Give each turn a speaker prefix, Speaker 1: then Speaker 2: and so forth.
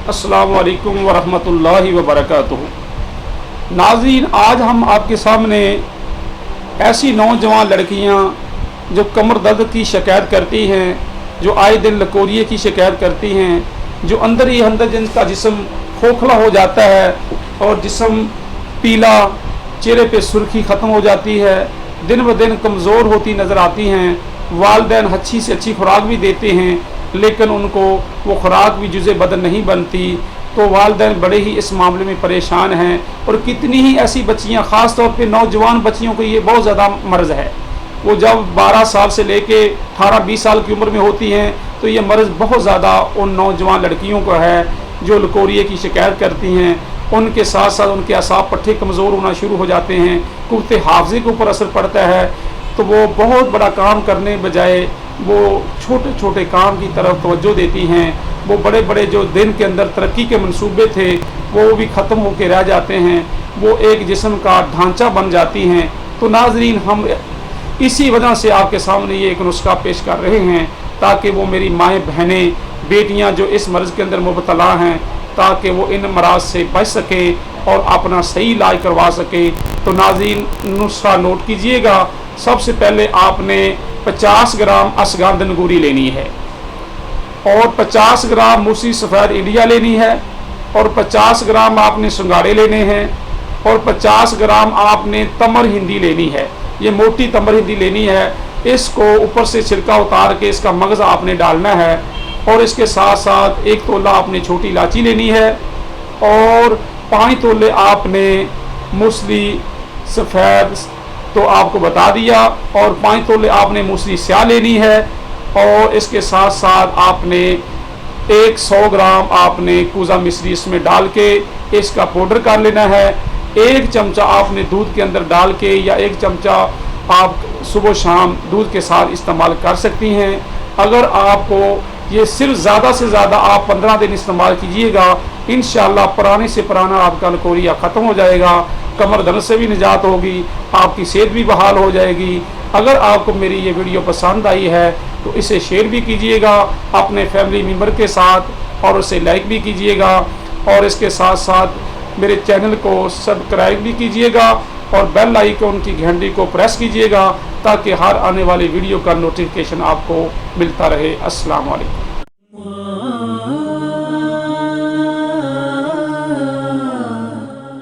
Speaker 1: अस्सलामु अलैकुम वरहमतुल्लाहि वबरकातुहू। नाज़रीन, आज हम आपके सामने ऐसी नौजवान लड़कियां जो कमर दर्द की शिकायत करती हैं, जो आए दिन लकोरिए की शिकायत करती हैं, जो अंदर ही अंदर जिनका जिस्म खोखला हो जाता है और जिस्म पीला, चेहरे पे सुर्खी ख़त्म हो जाती है, दिन ब दिन कमज़ोर होती नज़र आती हैं। वालिदैन अच्छी से अच्छी खुराक भी देते हैं लेकिन उनको वो खुराक भी जुज़े बदन नहीं बनती, तो वालिदैन बड़े ही इस मामले में परेशान हैं। और कितनी ही ऐसी बच्चियां, ख़ास तौर पे नौजवान बच्चियों को ये बहुत ज़्यादा मर्ज़ है। वो जब 12 साल से लेके 18-20 साल की उम्र में होती हैं तो ये मर्ज़ बहुत ज़्यादा उन नौजवान लड़कियों को है जो लकोरिए की शिकायत करती हैं। उनके साथ साथ उनके असाब पट्टे कमज़ोर होना शुरू हो जाते हैं, कुव्वत हाफ़िज़े के ऊपर असर पड़ता है, तो वो बहुत बड़ा काम करने बजाय वो छोटे छोटे काम की तरफ तवज्जो देती हैं। वो बड़े बड़े जो दिन के अंदर तरक्की के मंसूबे थे वो भी ख़त्म होकर रह जाते हैं, वो एक जिस्म का ढांचा बन जाती हैं। तो नाज़रीन, हम इसी वजह से आपके सामने ये एक नुस्खा पेश कर रहे हैं ताकि वो मेरी माएँ, बहनें, बेटियाँ जो इस मर्ज़ के अंदर मुबतला हैं, ताकि वो इन मराज से बच सके और अपना सही इलाज करवा सके। तो नाज़रीन, नुस्खा नोट कीजिएगा। सबसे पहले आपने 50 ग्राम असगंध नगूरी लेनी है और 50 ग्राम मूसी सफ़ेद इंडिया लेनी है और 50 ग्राम आपने संगाड़े लेने हैं और 50 ग्राम आपने तमर हिंदी लेनी है। ये मोटी तमर हिंदी लेनी है। इसको ऊपर से छिलका उतार के इसका मगज़ आपने डालना है और इसके साथ साथ 1 तोला आपने छोटी इलायची लेनी है और 5 तोले आपने मूसली सफ़ेद तो आपको बता दिया और 5 तोले आपने मूसली स्याह लेनी है और इसके साथ साथ आपने 100 ग्राम आपने कूजा मिश्री इसमें डाल के इसका पाउडर कर लेना है। 1 चमचा आपने दूध के अंदर डाल के या 1 चमचा आप सुबह शाम दूध के साथ इस्तेमाल कर सकती हैं। अगर आपको ये सिर्फ ज़्यादा से ज़्यादा आप 15 दिन इस्तेमाल कीजिएगा, इंशाअल्लाह पुराने से पुराना आपका लकोरिया ख़त्म हो जाएगा, कमर दर्द से भी निजात होगी, आपकी सेहत भी बहाल हो जाएगी। अगर आपको मेरी ये वीडियो पसंद आई है तो इसे शेयर भी कीजिएगा अपने फैमिली मेम्बर के साथ और उसे लाइक भी कीजिएगा और इसके साथ साथ मेरे चैनल को सब्सक्राइब भी कीजिएगा और बेल आइकन की घंटी को प्रेस कीजिएगा ताकि हर आने वाली वीडियो का नोटिफिकेशन आपको मिलता रहे। अस्सलाम वालेकुम।